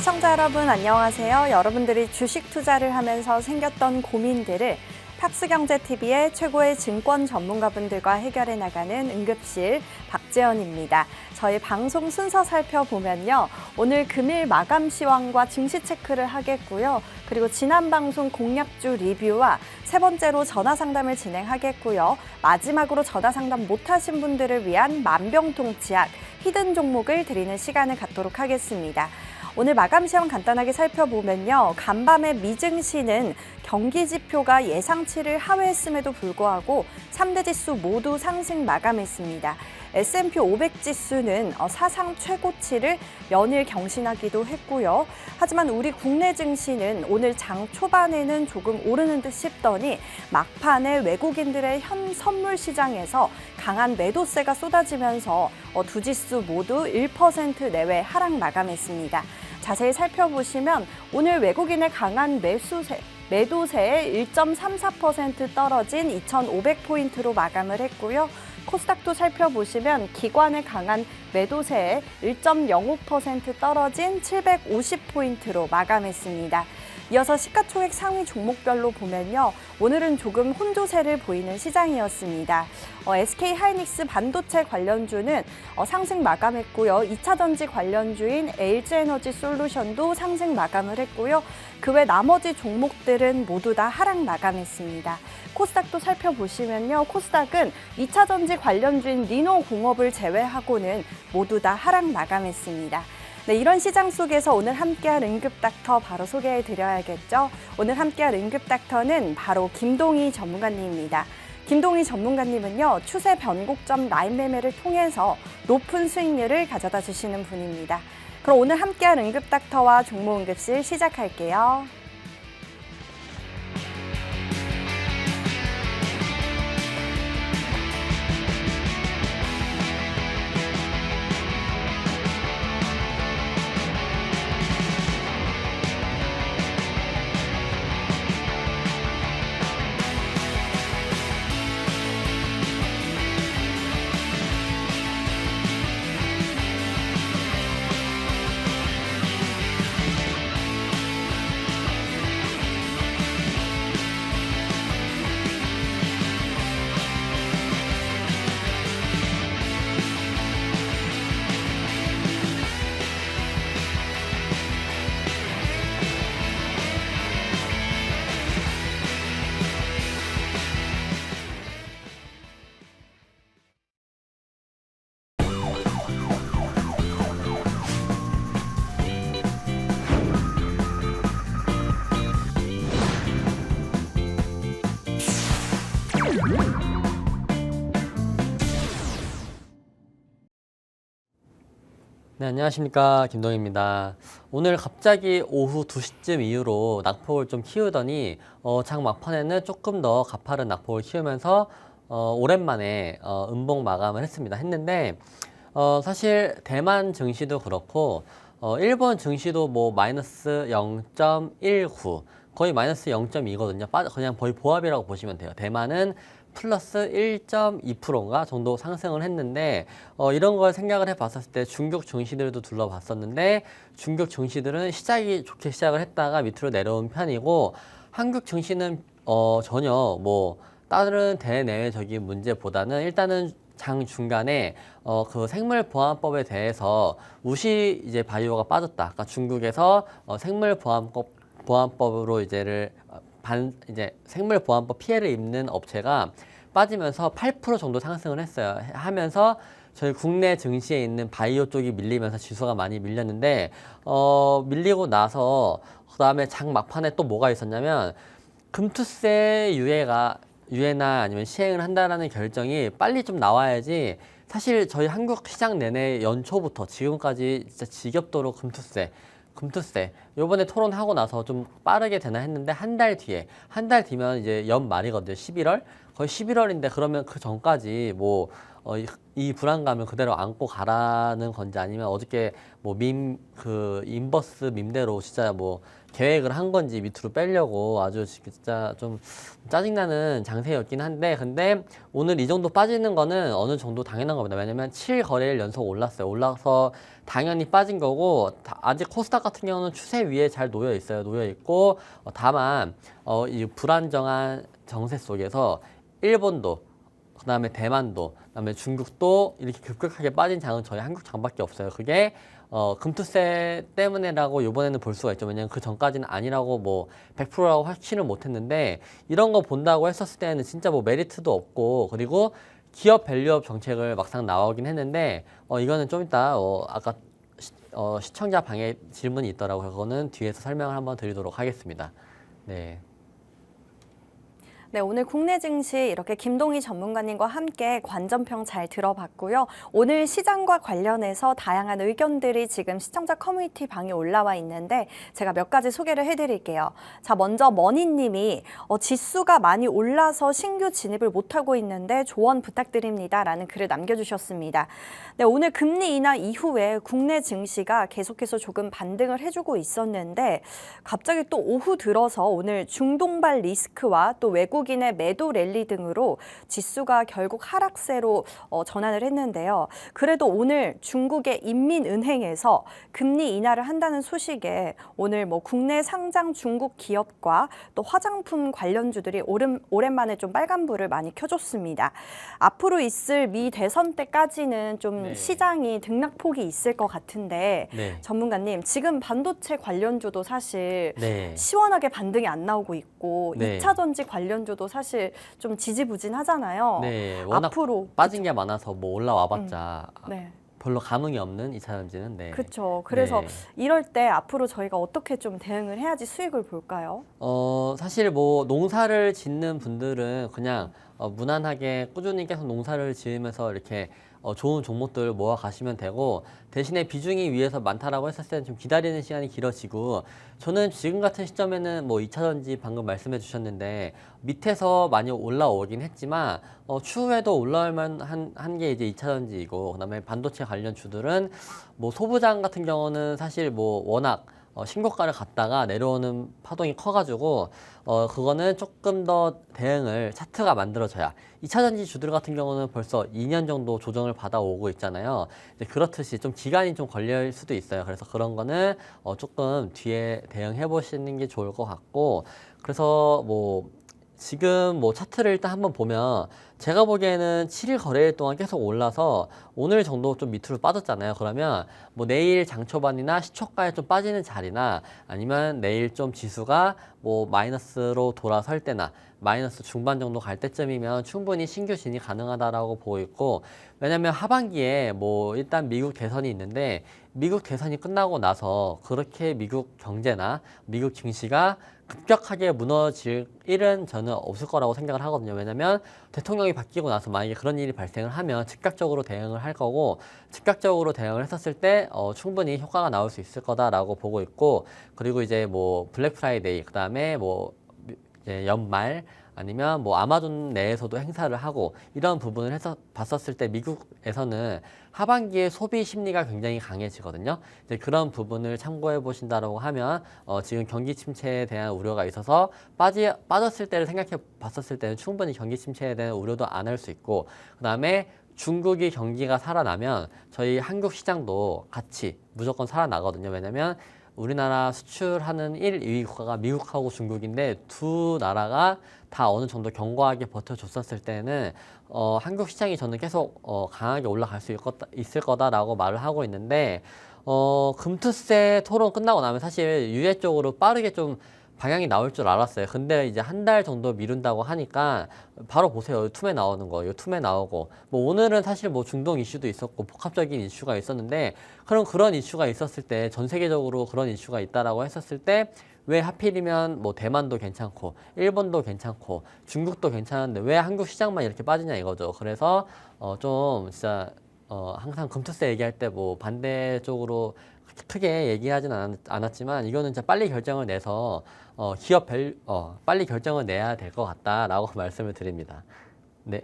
시청자 여러분 안녕하세요. 여러분들이 주식 투자를 하면서 생겼던 고민들을 팍스경제TV의 최고의 증권 전문가분들과 해결해 나가는 응급실 박재현입니다. 저희 방송 순서 살펴보면요. 오늘 금일 마감 시황과 증시 체크를 하겠고요. 그리고 지난 방송 공략주 리뷰와 세 번째로 전화 상담을 진행하겠고요. 마지막으로 전화 상담 못하신 분들을 위한 만병통치약 히든 종목을 드리는 시간을 갖도록 하겠습니다. 오늘 마감 시황 간단하게 살펴보면요. 간밤에 미증시는 경기 지표가 예상치를 하회했음에도 불구하고 3대 지수 모두 상승 마감했습니다. S&P 500 지수는 사상 최고치를 연일 경신하기도 했고요. 하지만 우리 국내 증시는 오늘 장 초반에는 조금 오르는 듯 싶더니 막판에 외국인들의 현 선물 시장에서 강한 매도세가 쏟아지면서 두 지수 모두 1% 내외 하락 마감했습니다. 자세히 살펴보시면 오늘 외국인의 강한 매도세에 1.34% 떨어진 2,500포인트로 마감을 했고요. 코스닥도 살펴보시면 기관의 강한 매도세에 1.05% 떨어진 750포인트로 마감했습니다. 이어서 시가총액 상위 종목별로 보면요. 오늘은 조금 혼조세를 보이는 시장이었습니다. SK하이닉스 반도체 관련주는 상승 마감했고요. 2차전지 관련주인 LG에너지솔루션도 상승 마감을 했고요. 그 외 나머지 종목들은 모두 다 하락 마감했습니다. 코스닥도 살펴보시면요. 코스닥은 2차전지 관련주인 리노공업을 제외하고는 모두 다 하락 마감했습니다. 네, 이런 시장 속에서 오늘 함께할 응급닥터 바로 소개해드려야겠죠. 오늘 함께할 응급닥터는 바로 김동희 전문가님입니다. 김동희 전문가님은요. 추세 변곡점 라인 매매를 통해서 높은 수익률을 가져다 주시는 분입니다. 그럼 오늘 함께할 응급닥터와 종목 응급실 시작할게요. 네, 안녕하십니까. 김동희입니다. 오늘 갑자기 오후 2시쯤 이후로 낙폭을 좀 키우더니 장 막판에는 조금 더 가파른 낙폭을 키우면서 오랜만에 음봉 마감을 했는데 사실 대만 증시도 그렇고 일본 증시도 뭐 마이너스 0.19 거의 마이너스 0.2거든요. 그냥 거의 보합이라고 보시면 돼요. 대만은 플러스 1.2%인가 정도 상승을 했는데 이런 걸 생각을 해봤었을 때 중국 증시들도 둘러봤었는데 중국 증시들은 시작이 좋게 시작을 했다가 밑으로 내려온 편이고 한국 증시는 전혀 뭐 다른 대내외적인 문제보다는 일단은 장 중간에 그 생물보안법에 대해서 우시 이제 바이오가 빠졌다. 그러니까 중국에서 생물보안법으로 이제 생물보안법 피해를 입는 업체가 빠지면서 8% 정도 상승을 했어요. 하면서 저희 국내 증시에 있는 바이오 쪽이 밀리면서 지수가 많이 밀렸는데 밀리고 나서 그다음에 장 막판에 또 뭐가 있었냐면 금투세 유예나 아니면 시행을 한다라는 결정이 빨리 좀 나와야지. 사실 저희 한국 시장 내내 연초부터 지금까지 진짜 지겹도록 금투세 요번에 토론하고 나서 좀 빠르게 되나 했는데 한 달 뒤면 이제 연말이거든요. 11월 거의 11월인데 그러면 그 전까지 뭐 이 불안감을 그대로 안고 가라는 건지 아니면 어저께 뭐 인버스 밈대로 진짜 뭐 계획을 한 건지 밑으로 빼려고 아주 진짜 좀 짜증나는 장세였긴 한데 근데 오늘 이 정도 빠지는 거는 어느 정도 당연한 겁니다. 왜냐면 7거래일 연속 올랐어요. 올라서 당연히 빠진 거고 아직 코스닥 같은 경우는 추세 위에 잘 놓여 있어요. 놓여 있고 다만 이 불안정한 정세 속에서 일본도 그다음에 대만도, 그다음에 중국도 이렇게 급격하게 빠진 장은 저희 한국 장밖에 없어요. 그게 금투세 때문에라고 이번에는 볼 수가 있죠. 왜냐면 그 전까지는 아니라고 뭐 100%라고 확신을 못했는데 이런 거 본다고 했었을 때는 진짜 뭐 메리트도 없고 그리고 기업 밸류업 정책을 막상 나오긴 했는데 이거는 좀 이따 아까 시청자 방에 질문이 있더라고요. 그거는 뒤에서 설명을 한번 드리도록 하겠습니다. 네. 네, 오늘 국내 증시 이렇게 김동희 전문가님과 함께 관전평 잘 들어봤고요. 오늘 시장과 관련해서 다양한 의견들이 지금 시청자 커뮤니티 방에 올라와 있는데 제가 몇 가지 소개를 해드릴게요. 자, 먼저 머니님이 지수가 많이 올라서 신규 진입을 못하고 있는데 조언 부탁드립니다. 라는 글을 남겨주셨습니다. 네, 오늘 금리 인하 이후에 국내 증시가 계속해서 조금 반등을 해주고 있었는데 갑자기 또 오후 들어서 오늘 중동발 리스크와 또 외국인의 매도 랠리 등으로 지수가 결국 하락세로 전환을 했는데요. 그래도 오늘 중국의 인민은행에서 금리 인하를 한다는 소식에 오늘 뭐 국내 상장 중국 기업과 또 화장품 관련주들이 오랜만에 좀 빨간불을 많이 켜줬습니다. 앞으로 있을 미 대선 때까지는 좀 네. 시장이 등락폭이 있을 것 같은데 네. 전문가님 지금 반도체 관련주도 사실 네. 시원하게 반등이 안 나오고 있고 네. 2차 전지 관련주도 사실 좀 지지부진하잖아요. 네, 워낙 앞으로 빠진 게 많아서 뭐 올라와봤자 네. 별로 감흥이 없는 2차 전지는 네. 그렇죠. 그래서 네. 이럴 때 앞으로 저희가 어떻게 좀 대응을 해야지 수익을 볼까요? 사실 뭐 농사를 짓는 분들은 그냥 무난하게 꾸준히 계속 농사를 지으면서 이렇게 좋은 종목들 모아 가시면 되고 대신에 비중이 위에서 많다라고 했을 때는 좀 기다리는 시간이 길어지고 저는 지금 같은 시점에는 뭐 2차전지 방금 말씀해 주셨는데 밑에서 많이 올라오긴 했지만 추후에도 올라올 만한 게 이제 2차전지이고 그다음에 반도체 관련 주들은 뭐 소부장 같은 경우는 사실 뭐 워낙 신고가를 갔다가 내려오는 파동이 커가지고 그거는 조금 더 대응을 차트가 만들어져야 2차전지 주들 같은 경우는 벌써 2년 정도 조정을 받아오고 있잖아요. 이제 그렇듯이 좀 기간이 좀 걸릴 수도 있어요. 그래서 그런 거는 조금 뒤에 대응해 보시는 게 좋을 것 같고 그래서 뭐 지금 뭐 차트를 일단 한번 보면 제가 보기에는 7일 거래일 동안 계속 올라서 오늘 정도 좀 밑으로 빠졌잖아요. 그러면 뭐 내일 장 초반이나 시초가에 좀 빠지는 자리나 아니면 내일 좀 지수가 뭐 마이너스로 돌아설 때나 마이너스 중반 정도 갈 때쯤이면 충분히 신규 진입 가능하다라고 보고 있고 왜냐면 하반기에 뭐 일단 미국 대선이 있는데 미국 대선이 끝나고 나서 그렇게 미국 경제나 미국 증시가 급격하게 무너질 일은 저는 없을 거라고 생각을 하거든요. 왜냐면 대통령이 바뀌고 나서 만약에 그런 일이 발생을 하면 즉각적으로 대응을 할 거고 즉각적으로 대응을 했었을 때 충분히 효과가 나올 수 있을 거다라고 보고 있고 그리고 이제 뭐 블랙 프라이데이 그다음에 뭐 이제 연말 아니면 뭐 아마존 내에서도 행사를 하고 이런 부분을 해서 봤었을 때 미국에서는 하반기에 소비 심리가 굉장히 강해지거든요. 이제 그런 부분을 참고해 보신다라고 하면 지금 경기 침체에 대한 우려가 있어서 빠졌을 때를 생각해 봤었을 때는 충분히 경기 침체에 대한 우려도 안 할 수 있고 그다음에 중국이 경기가 살아나면 저희 한국 시장도 같이 무조건 살아나거든요. 왜냐면 우리나라 수출하는 1, 2위 국가가 미국하고 중국인데 두 나라가 다 어느 정도 견고하게 버텨줬었을 때는 한국 시장이 저는 계속 강하게 올라갈 수 있을 거다라고 말을 하고 있는데 금투세 토론 끝나고 나면 사실 유예 쪽으로 빠르게 좀 방향이 나올 줄 알았어요. 근데 이제 한 달 정도 미룬다고 하니까 바로 보세요. 투매 나오는 거, 투매 나오고 뭐 오늘은 사실 뭐 중동 이슈도 있었고 복합적인 이슈가 있었는데 그런 이슈가 있었을 때 전 세계적으로 그런 이슈가 있다라고 했었을 때 왜 하필이면 뭐 대만도 괜찮고 일본도 괜찮고 중국도 괜찮은데 왜 한국 시장만 이렇게 빠지냐 이거죠. 그래서 좀 진짜 항상 금투세 얘기할 때 뭐 반대쪽으로 크게 얘기하진 않았지만 이거는 진짜 빨리 결정을 내서 빨리 결정을 내야 될 것 같다라고 말씀을 드립니다. 네.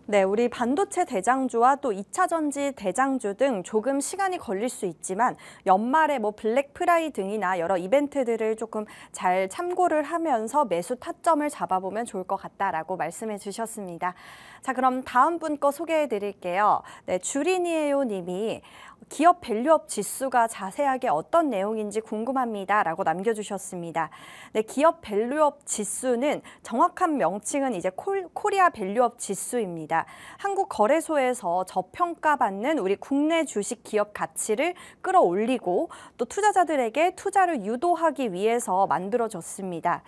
네, 우리 반도체 대장주와 또 2차 전지 대장주 등 조금 시간이 걸릴 수 있지만 연말에 뭐 블랙 프라이 등이나 여러 이벤트들을 조금 잘 참고를 하면서 매수 타점을 잡아보면 좋을 것 같다라고 말씀해 주셨습니다. 자, 그럼 다음 분 거 소개해 드릴게요. 네, 주린이에요 님이 기업 밸류업 지수가 자세하게 어떤 내용인지 궁금합니다. 라고 남겨주셨습니다. 네, 기업 밸류업 지수는 정확한 명칭은 이제 코리아 밸류업 지수입니다. 한국 거래소에서 저평가받는 우리 국내 주식 기업 가치를 끌어올리고 또 투자자들에게 투자를 유도하기 위해서 만들어졌습니다.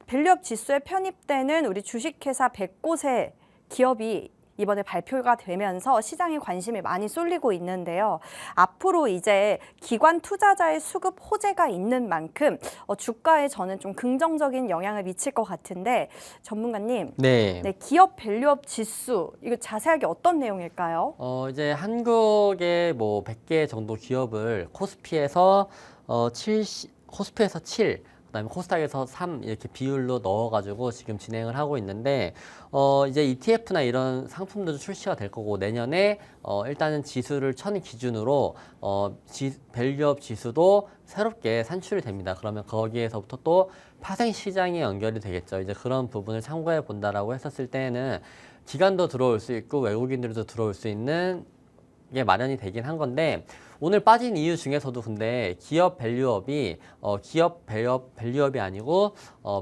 밸류업 지수에 편입되는 우리 주식회사 100곳의 기업이 이번에 발표가 되면서 시장에 관심이 많이 쏠리고 있는데요. 앞으로 이제 기관 투자자의 수급 호재가 있는 만큼 주가에 저는 좀 긍정적인 영향을 미칠 것 같은데 전문가님, 네. 네, 기업 밸류업 지수 이거 자세하게 어떤 내용일까요? 이제 한국의 뭐 100개 정도 기업을 코스피에서 7, 그다음에 코스닥에서 3 이렇게 비율로 넣어가지고 지금 진행을 하고 있는데 이제 ETF나 이런 상품들도 출시가 될 거고 내년에 일단은 지수를 천 기준으로 밸류업 지수도 새롭게 산출이 됩니다. 그러면 거기에서부터 또 파생 시장이 연결이 되겠죠. 이제 그런 부분을 참고해 본다라고 했었을 때에는 기관도 들어올 수 있고 외국인들도 들어올 수 있는 게 마련이 되긴 한 건데 오늘 빠진 이유 중에서도 근데 기업 밸류업이 밸류업이 아니고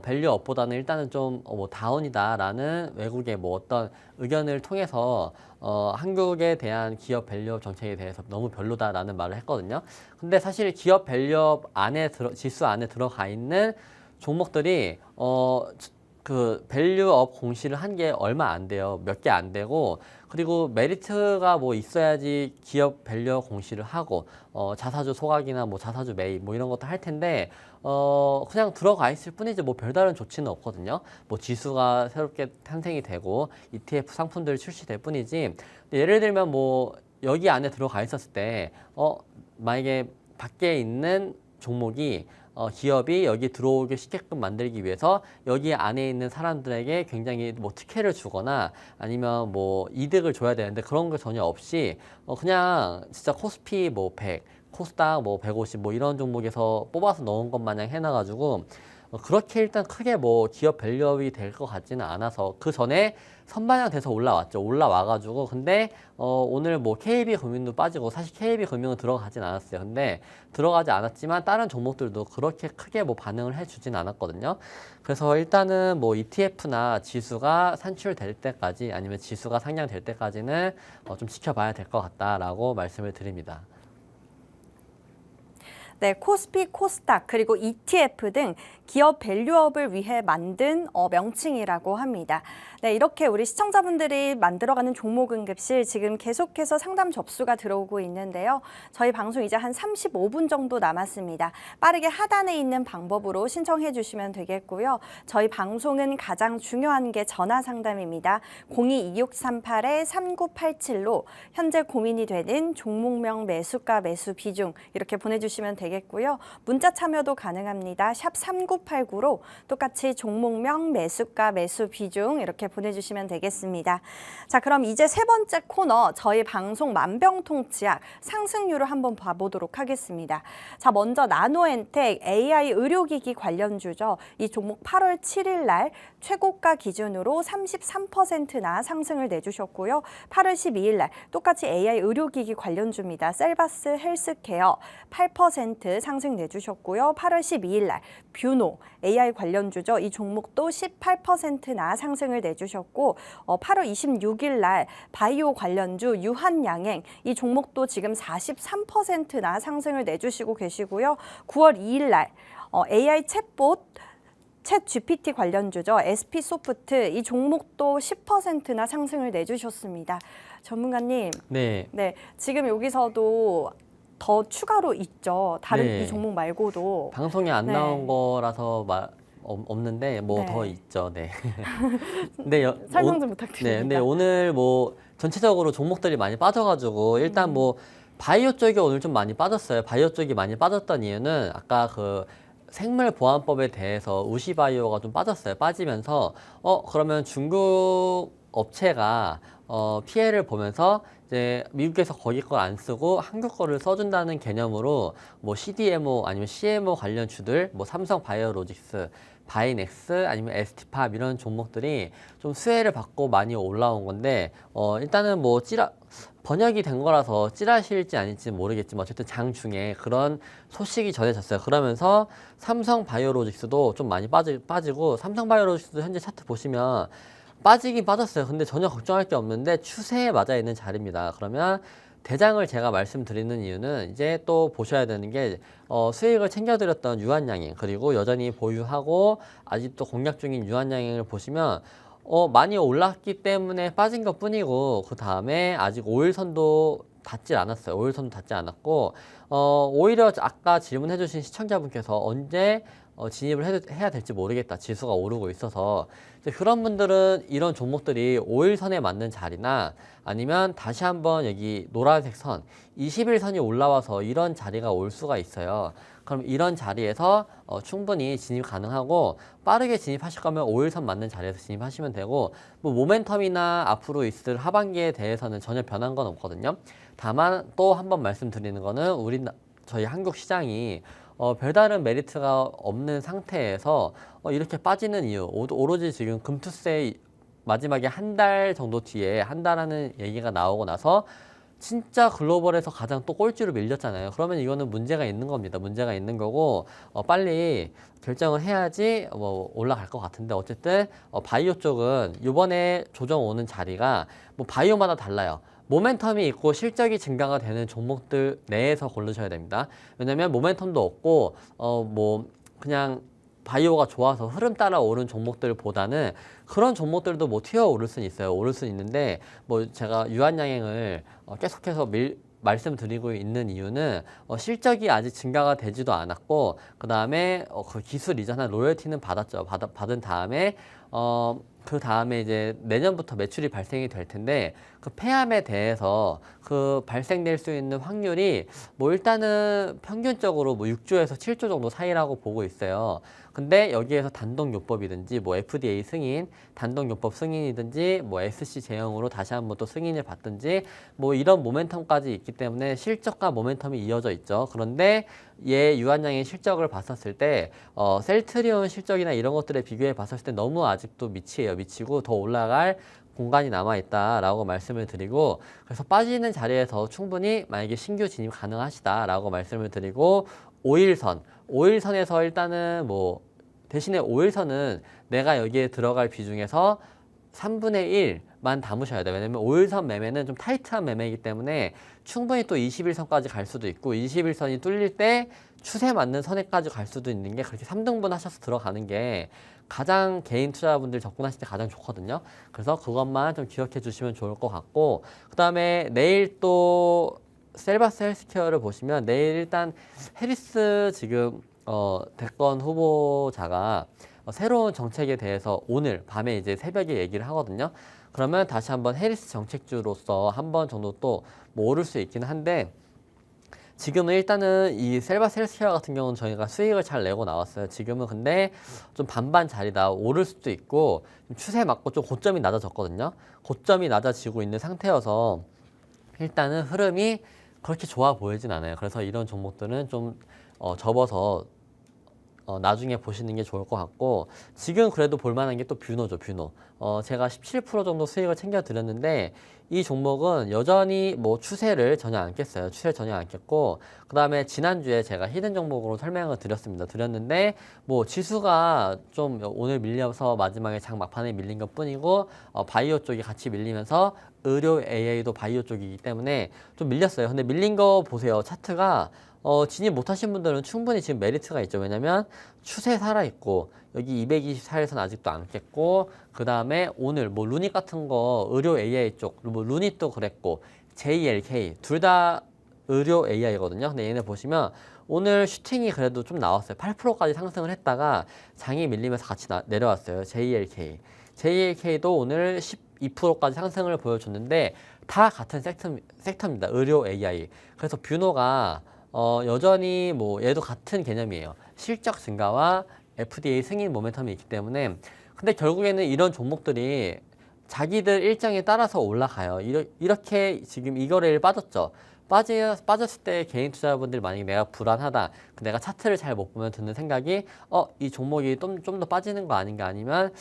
밸류업보다는 일단은 좀 뭐 다운이다라는 외국의 뭐 어떤 의견을 통해서 한국에 대한 기업 밸류업 정책에 대해서 너무 별로다라는 말을 했거든요. 근데 사실 기업 밸류업 안에 지수 안에 들어가 있는 종목들이 그 밸류업 공시를 한 게 얼마 안 돼요. 몇 개 안 되고 그리고 메리트가 뭐 있어야지 기업 밸류업 공시를 하고 자사주 소각이나 뭐 자사주 매입 뭐 이런 것도 할 텐데 그냥 들어가 있을 뿐이지 뭐 별다른 조치는 없거든요. 뭐 지수가 새롭게 탄생이 되고 ETF 상품들이 출시될 뿐이지 예를 들면 뭐 여기 안에 들어가 있었을 때 만약에 밖에 있는 종목이 기업이 여기 들어오기 쉽게끔 만들기 위해서 여기 안에 있는 사람들에게 굉장히 뭐 특혜를 주거나 아니면 뭐 이득을 줘야 되는데 그런 거 전혀 없이 그냥 진짜 코스피 뭐 100, 코스닥 뭐 150 뭐 이런 종목에서 뽑아서 넣은 것 마냥 해놔가지고 그렇게 일단 크게 뭐 기업 밸류업이 될 것 같지는 않아서 그 전에 선반영돼서 올라왔죠. 올라와가지고 근데 오늘 뭐 KB금융도 빠지고 사실 KB금융은 들어가진 않았어요. 근데 들어가지 않았지만 다른 종목들도 그렇게 크게 뭐 반응을 해주진 않았거든요. 그래서 일단은 뭐 ETF나 지수가 산출될 때까지 아니면 지수가 상향될 때까지는 좀 지켜봐야 될 것 같다라고 말씀을 드립니다. 네, 코스피, 코스닥, 그리고 ETF 등 기업 밸류업을 위해 만든 명칭이라고 합니다. 네, 이렇게 우리 시청자분들이 만들어가는 종목응급실 지금 계속해서 상담 접수가 들어오고 있는데요. 저희 방송 이제 한 35분 정도 남았습니다. 빠르게 하단에 있는 방법으로 신청해 주시면 되겠고요. 저희 방송은 가장 중요한 게 전화 상담입니다. 02-2638-3987로 현재 고민이 되는 종목명 매수가 매수 비중 이렇게 보내주시면 되겠고요. 문자 참여도 가능합니다. 샵 3989로 똑같이 종목명 매수가 매수 비중 이렇게 보내주시면 되겠습니다. 자, 그럼 이제 세 번째 코너 저희 방송 만병통치약 상승률을 한번 봐보도록 하겠습니다. 자, 먼저 나노엔텍 AI 의료기기 관련주죠. 이 종목 8월 7일 날 최고가 기준으로 33%나 상승을 내주셨고요. 8월 12일 날 똑같이 AI 의료기기 관련주입니다. 셀바스 헬스케어 8% 상승 내주셨고요. 8월 12일 날 뷰노 AI 관련주죠. 이 종목도 18%나 상승을 내주셨고 8월 26일 날 바이오 관련주 유한양행 이 종목도 지금 43%나 상승을 내주시고 계시고요. 9월 2일 날 AI 챗봇 챗 GPT 관련주죠. SP소프트 이 종목도 10%나 상승을 내주셨습니다. 전문가님, 네. 네, 지금 여기서도 더 추가로 있죠. 다른 네. 이 종목 말고도. 방송에 안 네. 나온 거라서 없는데 뭐 네. 더 있죠. 네. 근데 설명 좀 부탁드립니다. 네, 근데 오늘 뭐 전체적으로 종목들이 많이 빠져가지고 일단 뭐 바이오 쪽이 오늘 좀 많이 빠졌어요. 바이오 쪽이 많이 빠졌던 이유는 아까 그 생물보안법에 대해서 우시바이오가 좀 빠졌어요. 빠지면서 그러면 중국 업체가 피해를 보면서 이제 미국에서 거기 걸 안 쓰고 한국 거를 써준다는 개념으로 뭐 CDMO 아니면 CMO 관련 주들, 뭐 삼성 바이오로직스, 바이넥스 아니면 ST팝 이런 종목들이 좀 수혜를 받고 많이 올라온 건데 일단은 뭐 번역이 된 거라서 찌라시일지 아닐지 모르겠지만 어쨌든 장중에 그런 소식이 전해졌어요. 그러면서 삼성 바이오로직스도 좀 많이 빠지고 삼성 바이오로직스도 현재 차트 보시면 빠지긴 빠졌어요. 근데 전혀 걱정할 게 없는데 추세에 맞아 있는 자리입니다. 그러면 대장을 제가 말씀드리는 이유는 이제 또 보셔야 되는 게 수익을 챙겨드렸던 유한양행 그리고 여전히 보유하고 아직도 공략 중인 유한양행을 보시면 많이 올랐기 때문에 빠진 것 뿐이고 그 다음에 아직 5일선도 닿지 않았어요. 5일선도 닿지 않았고 오히려 아까 질문해 주신 시청자분께서 언제 진입을 해야 될지 모르겠다. 지수가 오르고 있어서 이제 그런 분들은 이런 종목들이 5일선에 맞는 자리나 아니면 다시 한번 여기 노란색 선 21선이 올라와서 이런 자리가 올 수가 있어요. 그럼 이런 자리에서 충분히 진입 가능하고 빠르게 진입하실 거면 5일선 맞는 자리에서 진입하시면 되고 뭐 모멘텀이나 앞으로 있을 하반기에 대해서는 전혀 변한 건 없거든요. 다만 또 한 번 말씀드리는 거는 저희 한국 시장이 별다른 메리트가 없는 상태에서 이렇게 빠지는 이유 오로지 지금 금투세 마지막에 한 달 정도 뒤에 한다라는 얘기가 나오고 나서 진짜 글로벌에서 가장 또 꼴찌로 밀렸잖아요. 그러면 이거는 문제가 있는 겁니다. 문제가 있는 거고 빨리 결정을 해야지 뭐 올라갈 것 같은데 어쨌든 바이오 쪽은 이번에 조정 오는 자리가 뭐 바이오마다 달라요. 모멘텀이 있고 실적이 증가가 되는 종목들 내에서 고르셔야 됩니다. 왜냐면 모멘텀도 없고 뭐 그냥 바이오가 좋아서 흐름 따라 오른 종목들보다는 그런 종목들도 뭐 튀어 오를 수는 있어요. 오를 수는 있는데 뭐 제가 유한양행을 계속해서 말씀드리고 있는 이유는 실적이 아직 증가가 되지도 않았고 그 다음에 그 기술 이전한 로열티는 받았죠. 받은 다음에 그 다음에 이제 내년부터 매출이 발생이 될 텐데 그 폐암에 대해서 그 발생될 수 있는 확률이 뭐 일단은 평균적으로 뭐 6조에서 7조 정도 사이라고 보고 있어요. 근데 여기에서 단독요법이든지 뭐 FDA 승인, 단독요법 승인이든지 뭐 SC 제형으로 다시 한번 또 승인을 받든지 뭐 이런 모멘텀까지 있기 때문에 실적과 모멘텀이 이어져 있죠. 그런데 얘 유한양의 실적을 봤었을 때 셀트리온 실적이나 이런 것들에 비교해 봤었을 때 너무 아직도 미치고 더 올라갈 공간이 남아있다라고 말씀을 드리고 그래서 빠지는 자리에서 충분히 만약에 신규 진입 가능하시다라고 말씀을 드리고 5일선에서 일단은 뭐 대신에 5일선은 내가 여기에 들어갈 비중에서 3분의 1만 담으셔야 돼요. 왜냐면 5일선 매매는 좀 타이트한 매매이기 때문에 충분히 또 21선까지 갈 수도 있고 21선이 뚫릴 때 추세 맞는 선에까지 갈 수도 있는 게 그렇게 3등분 하셔서 들어가는 게 가장 개인 투자자분들 접근하실 때 가장 좋거든요. 그래서 그것만 좀 기억해 주시면 좋을 것 같고 그 다음에 내일 또 셀바스 헬스케어를 보시면 내일 일단 해리스 지금 대권 후보자가 새로운 정책에 대해서 오늘 밤에 이제 새벽에 얘기를 하거든요. 그러면 다시 한번 해리스 정책주로서 한 번 정도 또 뭐 오를 수 있기는 한데 지금은 일단은 이 셀바스 헬스케어 같은 경우는 저희가 수익을 잘 내고 나왔어요. 지금은 근데 좀 반반 자리다 오를 수도 있고 추세 맞고 좀 고점이 낮아졌거든요. 고점이 낮아지고 있는 상태여서 일단은 흐름이 그렇게 좋아 보이진 않아요. 그래서 이런 종목들은 좀 접어서 나중에 보시는 게 좋을 것 같고 지금 그래도 볼만한 게 또 뷰노죠. 뷰노. 제가 17% 정도 수익을 챙겨 드렸는데 이 종목은 여전히 뭐 추세를 전혀 안 깼어요. 추세 전혀 안 깼고 그 다음에 지난주에 제가 히든 종목으로 설명을 드렸는데 뭐 지수가 좀 오늘 밀려서 마지막에 장 막판에 밀린 것 뿐이고 바이오 쪽이 같이 밀리면서 의료 AI도 바이오 쪽이기 때문에 좀 밀렸어요. 근데 밀린 거 보세요. 차트가 진입 못하신 분들은 충분히 지금 메리트가 있죠. 왜냐면 추세 살아있고 여기 224에서는 아직도 안 깼고 그 다음에 오늘 뭐 루닛 같은 거 의료 AI 쪽 뭐 루닛도 그랬고 JLK 둘 다 의료 AI거든요. 근데 얘네 보시면 오늘 슈팅이 그래도 좀 나왔어요. 8%까지 상승을 했다가 장이 밀리면서 같이 내려왔어요. JLK도 오늘 12%까지 상승을 보여줬는데 다 같은 섹터입니다. 의료 AI. 그래서 뷰노가 여전히 뭐 얘도 같은 개념이에요. 실적 증가와 FDA 승인 모멘텀이 있기 때문에 근데 결국에는 이런 종목들이 자기들 일정에 따라서 올라가요. 이렇게 지금 이 거래일 빠졌죠. 빠졌을 때 개인 투자자분들이 만약에 내가 불안하다, 내가 차트를 잘 못 보면 드는 생각이 이 종목이 좀 더 빠지는 거 아닌가 아니면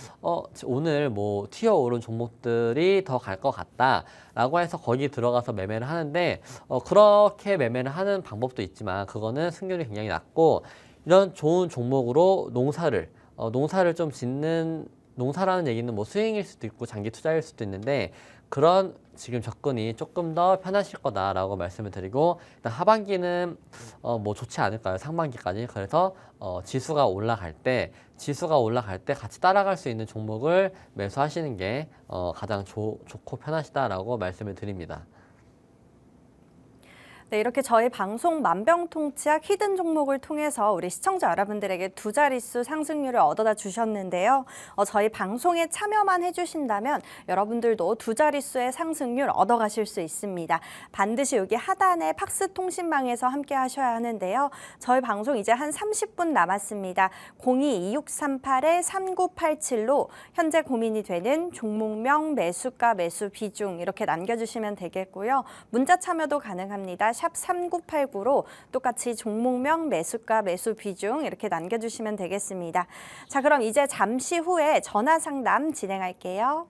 오늘 뭐 튀어 오른 종목들이 더 갈 것 같다 라고 해서 거기 들어가서 매매를 하는데 그렇게 매매를 하는 방법도 있지만 그거는 승률이 굉장히 낮고 이런 좋은 종목으로 농사를 좀 짓는 농사라는 얘기는 뭐 수익일 수도 있고 장기 투자일 수도 있는데 그런 지금 접근이 조금 더 편하실 거다라고 말씀을 드리고 일단 하반기는 뭐 좋지 않을까요? 상반기까지. 그래서 지수가 올라갈 때 같이 따라갈 수 있는 종목을 매수하시는 게 가장 좋고 편하시다라고 말씀을 드립니다. 네, 이렇게 저희 방송 만병통치약 히든 종목을 통해서 우리 시청자 여러분들에게 두 자릿수 상승률을 얻어다 주셨는데요. 저희 방송에 참여만 해주신다면 여러분들도 두 자릿수의 상승률 얻어가실 수 있습니다. 반드시 여기 하단에 팍스통신망에서 함께 하셔야 하는데요. 저희 방송 이제 한 30분 남았습니다. 02-2638-3987로 현재 고민이 되는 종목명, 매수가, 매수 비중 이렇게 남겨주시면 되겠고요. 문자 참여도 가능합니다. 샵 3989로 똑같이 종목명, 매수가, 매수 비중 이렇게 남겨주시면 되겠습니다. 자, 그럼 이제 잠시 후에 전화 상담 진행할게요.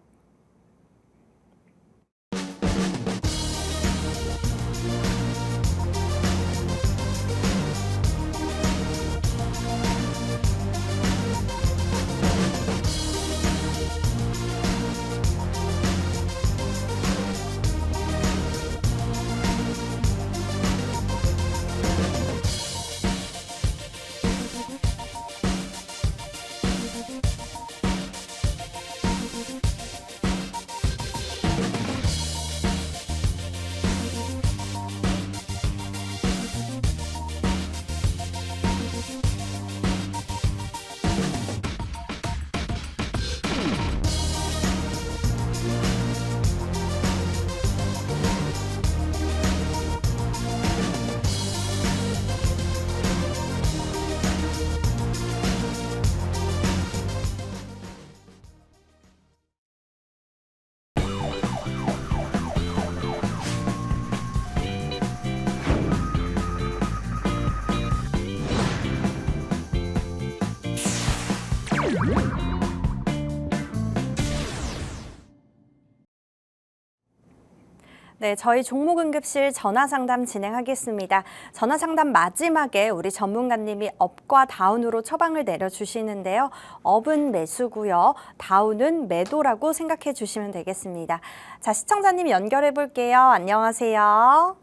네, 저희 종목응급실 전화상담 진행하겠습니다. 전화상담 마지막에 우리 전문가님이 업과 다운으로 처방을 내려주시는데요. 업은 매수고요. 다운은 매도라고 생각해 주시면 되겠습니다. 자, 시청자님 연결해 볼게요. 안녕하세요.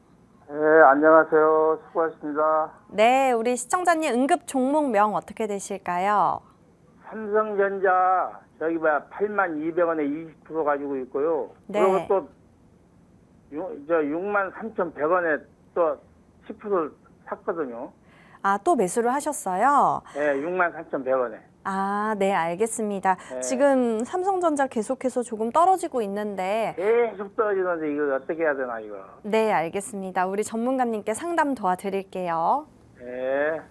네, 안녕하세요. 수고하셨습니다. 네, 우리 시청자님 응급 종목명 어떻게 되실까요? 삼성전자 저기 82,200원에 20% 가지고 있고요. 네. 그리고 또 63,100원에 또 10% 샀거든요. 아, 또 매수를 하셨어요? 네, 63,100원에. 아, 네, 알겠습니다. 네. 지금 삼성전자 계속해서 조금 떨어지고 있는데 계속 떨어지는데 이거 어떻게 해야 되나 이거. 네, 알겠습니다. 우리 전문가님께 상담 도와드릴게요. 네,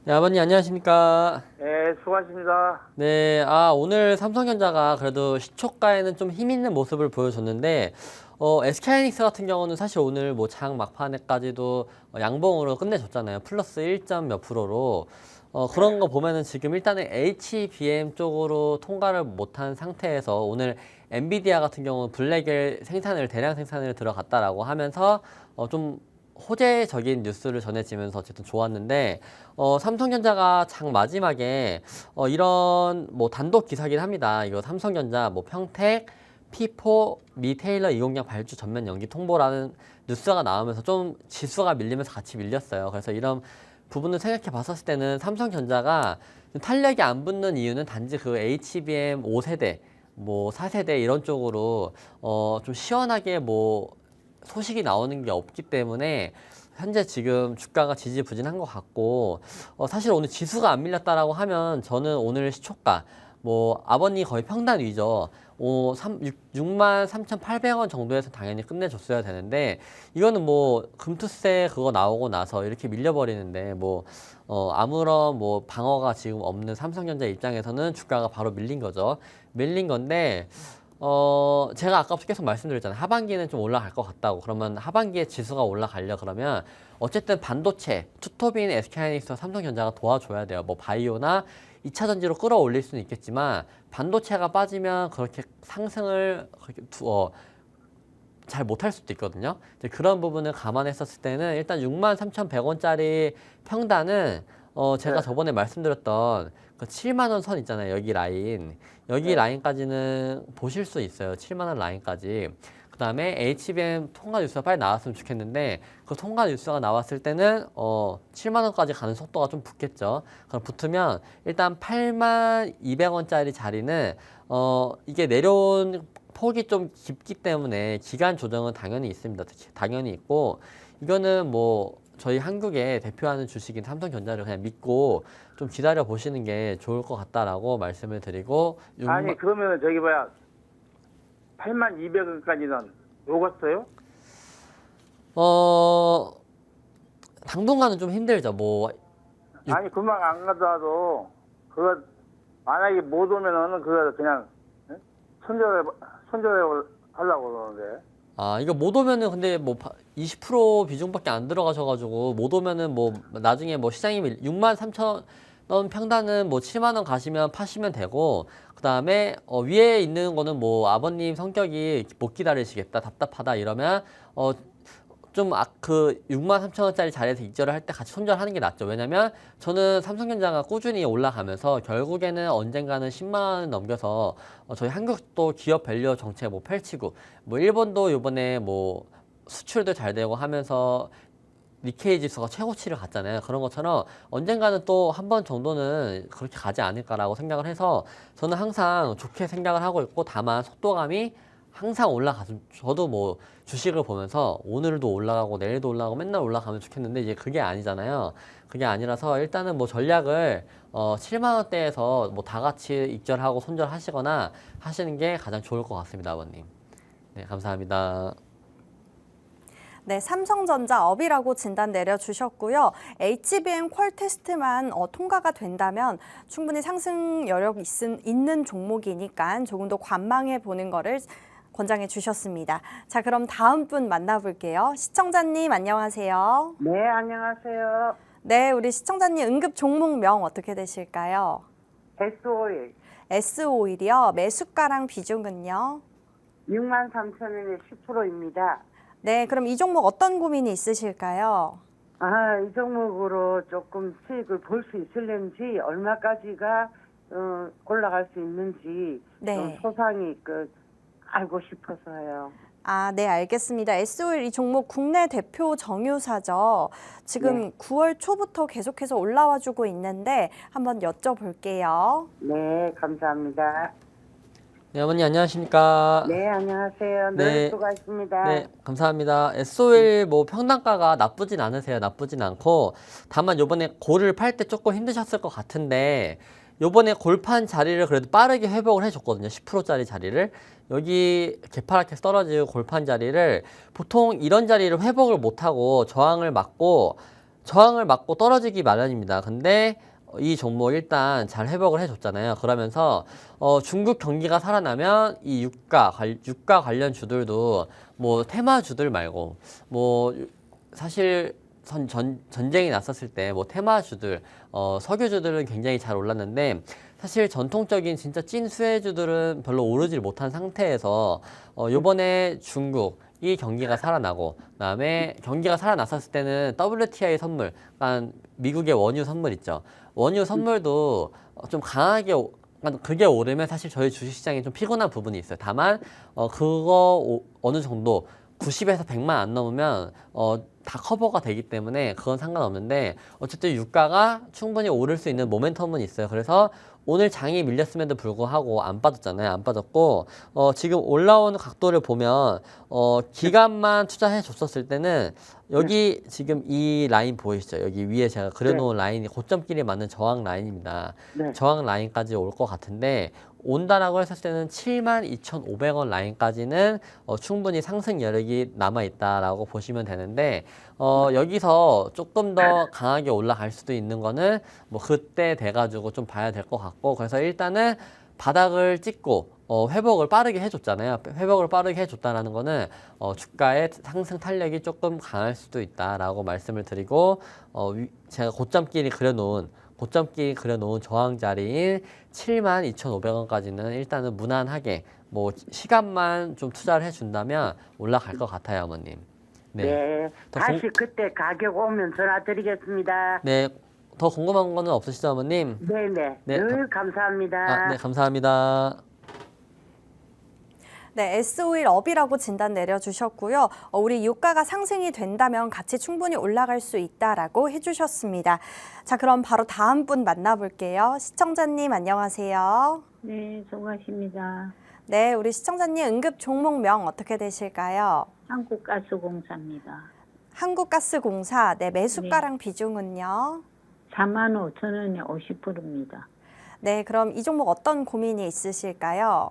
네, 아버님 안녕하십니까? 네, 수고하십니다. 네, 오늘 삼성전자가 그래도 시초가에는 좀 힘 있는 모습을 보여줬는데 SK하이닉스 같은 경우는 사실 오늘 뭐 장 막판에까지도 양봉으로 끝내줬잖아요. 플러스 1점 몇 프로로. 그런 거 보면은 지금 일단은 HBM 쪽으로 통과를 못한 상태에서 오늘 엔비디아 같은 경우는 블랙엘 대량 생산을 들어갔다라고 하면서 좀 호재적인 뉴스를 전해지면서 어쨌든 좋았는데 삼성전자가 장 마지막에 이런 뭐 단독 기사긴 합니다. 이거 삼성전자 뭐 평택 P4 미 테일러 2020 발주 전면 연기 통보라는 뉴스가 나오면서 좀 지수가 밀리면서 같이 밀렸어요. 그래서 이런 부분을 생각해 봤었을 때는 삼성전자가 탄력이 안 붙는 이유는 단지 그 HBM 5세대, 뭐 4세대 이런 쪽으로 좀 시원하게 뭐 소식이 나오는 게 없기 때문에 현재 지금 주가가 지지부진한 것 같고 사실 오늘 지수가 안 밀렸다라고 하면 저는 오늘 시초가 뭐 아버님 거의 평단 위죠. 63,800원 정도에서 당연히 끝내줬어야 되는데 이거는 뭐 금투세 그거 나오고 나서 이렇게 밀려버리는데 뭐 아무런 뭐 방어가 지금 없는 삼성전자 입장에서는 주가가 바로 밀린 거죠. 밀린 건데 제가 아까 계속 말씀드렸잖아요. 하반기는 좀 올라갈 것 같다고. 그러면 하반기에 지수가 올라가려 그러면 어쨌든 반도체, 투톱인 SK하이닉스와 삼성전자가 도와줘야 돼요. 뭐 바이오나 2차 전지로 끌어올릴 수는 있겠지만 반도체가 빠지면 그렇게 상승을 잘 못할 수도 있거든요. 이제 그런 부분을 감안했었을 때는 일단 63,100원짜리 평단은 제가 네. 저번에 말씀드렸던 그 7만 원 선 있잖아요. 여기 라인. 여기 네. 라인까지는 보실 수 있어요. 7만 원 라인까지. 그 다음에 HBM 통과 뉴스가 빨리 나왔으면 좋겠는데 그 통과 뉴스가 나왔을 때는 7만 원까지 가는 속도가 좀 붙겠죠. 그럼 붙으면 일단 8만 200원짜리 자리는 이게 내려온 폭이 좀 깊기 때문에 기간 조정은 당연히 있습니다. 당연히 있고 이거는 뭐 저희 한국에 대표하는 주식인 삼성전자를 그냥 믿고 좀 기다려 보시는 게 좋을 것 같다라고 말씀을 드리고 아니 그러면 저기 뭐야 82,200원까지는 녹았어요? 당분간은 좀 힘들죠. 뭐 아니 금방 안 가더라도 그거 만약에 못 오면은 그거 그냥 손절해 하려고 그러는데. 이거 못 오면은 근데 뭐 20% 비중밖에 안 들어가셔가지고 못 오면은 뭐 나중에 뭐 시장이 63,000원 평단은 뭐 7만 원 가시면 파시면 되고 그 다음에 위에 있는 거는 뭐 아버님 성격이 못 기다리시겠다 답답하다 이러면 좀 그 63,000원짜리 자리에서 익절을 할 때 같이 손절하는 게 낫죠. 왜냐면 저는 삼성전자가 꾸준히 올라가면서 결국에는 언젠가는 10만 원 넘겨서 저희 한국도 기업 밸류 정책 뭐 펼치고 뭐 일본도 이번에 뭐 수출도 잘 되고 하면서 니케이 지수가 최고치를 갔잖아요. 그런 것처럼 언젠가는 또 한 번 정도는 그렇게 가지 않을까라고 생각을 해서 저는 항상 좋게 생각을 하고 있고 다만 속도감이 항상 올라가서 저도 뭐 주식을 보면서 오늘도 올라가고 내일도 올라가고 맨날 올라가면 좋겠는데 이제 그게 아니잖아요. 그게 아니라서 일단은 뭐 전략을 7만 원대에서 뭐 다 같이 익절하고 손절하시거나 하시는 게 가장 좋을 것 같습니다, 아버님. 네, 감사합니다. 네, 삼성전자 업이라고 진단 내려주셨고요. HBM 퀄 테스트만 통과가 된다면 충분히 상승 여력 있는 종목이니까 조금 더 관망해 보는 거를 권장해 주셨습니다. 자, 그럼 다음 분 만나볼게요. 시청자님 안녕하세요. 네, 안녕하세요. 네, 우리 시청자님 응급 종목명 어떻게 되실까요? S5일 S51이요. 매수가랑 비중은요? 63,000원에 10%입니다. 네, 그럼 이 종목 어떤 고민이 있으실까요? 이 종목으로 조금 수익을 볼 수 있을는지, 얼마까지가 올라갈 수 있는지 네. 소상히 알고 싶어서요. 네, 알겠습니다. S51 이 종목 국내 대표 정유사죠. 지금 네. 9월 초부터 계속해서 올라와 주고 있는데 한번 여쭤볼게요. 네, 감사합니다. 네, 어머니 안녕하십니까? 네, 안녕하세요. 네. 늘 수고하십니다. 네, 감사합니다. S51 뭐 평단가가 나쁘진 않으세요. 나쁘진 않고 다만 요번에 골을 팔 때 조금 힘드셨을 것 같은데 요번에 골판 자리를 그래도 빠르게 회복을 해줬거든요. 10%짜리 자리를. 여기 개파랗게 떨어지고 골판 자리를 보통 이런 자리를 회복을 못하고 저항을 맞고 떨어지기 마련입니다. 근데 이 종목 일단 잘 회복을 해줬잖아요. 그러면서 중국 경기가 살아나면 이 유가 관련 주들도 뭐 테마주들 말고 뭐 사실 전쟁이 났었을 때 뭐 테마주들 석유주들은 굉장히 잘 올랐는데 사실 전통적인 진짜 찐 수혜주들은 별로 오르질 못한 상태에서 요번에 중국 이 경기가 살아나고 그다음에 경기가 살아났었을 때는 WTI 선물, 그러니까 미국의 원유 선물 있죠. 원유 선물도 좀 강하게 그게 오르면 사실 저희 주식시장이 좀 피곤한 부분이 있어요. 다만 그거 어느 정도 90에서 100만 안 넘으면 다 커버가 되기 때문에 그건 상관없는데 어쨌든 유가가 충분히 오를 수 있는 모멘텀은 있어요. 그래서 오늘 장이 밀렸음에도 불구하고 안 빠졌잖아요. 안 빠졌고 지금 올라오는 각도를 보면 기간만 투자해 줬었을 때는 여기 지금 이 라인 보이시죠? 여기 위에 제가 그려놓은 라인이 고점끼리 맞는 저항 라인입니다. 네. 저항 라인까지 올 것 같은데 온다라고 했을 때는 72,500원 라인까지는 충분히 상승 여력이 남아있다라고 보시면 되는데 여기서 조금 더 강하게 올라갈 수도 있는 거는 뭐 그때 돼가지고 좀 봐야 될 것 같고 그래서 일단은 바닥을 찍고 회복을 빠르게 해줬잖아요. 회복을 빠르게 해줬다라는 거는 주가의 상승 탄력이 조금 강할 수도 있다라고 말씀을 드리고 제가 고점끼리 그려놓은 저항 자리인 72,500원까지는 일단은 무난하게 뭐 시간만 좀 투자를 해준다면 올라갈 것 같아요, 어머님. 네. 더 다시 공- 그때 가격 오면 전화 드리겠습니다. 네, 더 궁금한 거는 없으시죠, 어머님? 네네. 네, 늘 감사합니다. 네, 감사합니다. 네, S51 업이라고 진단 내려주셨고요. 우리 유가가 상승이 된다면 같이 충분히 올라갈 수 있다라고 해주셨습니다. 자, 그럼 바로 다음 분 만나볼게요. 시청자님 안녕하세요. 네, 수고하십니다. 네, 우리 시청자님 응급 종목명 어떻게 되실까요? 한국가스공사입니다. 한국가스공사, 네, 매수가랑 비중은요? 45,000원에 50%입니다. 네, 그럼 이 종목 어떤 고민이 있으실까요?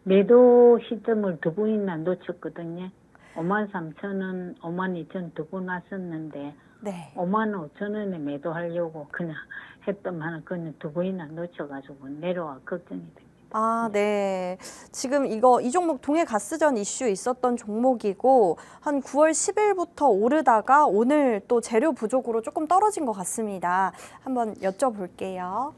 매도 시점을 두 번이나 놓쳤거든요. 53,000원, 52,000원 두 번 왔었는데 네. 55,000원에 매도하려고 그냥 했더만 그냥 두 번이나 놓쳐가지고 내려와 걱정이 됩니다. 아, 네. 지금 이 종목 동해가스전 이슈 있었던 종목이고 한 9월 10일부터 오르다가 오늘 또 재료 부족으로 조금 떨어진 것 같습니다. 한번 여쭤볼게요.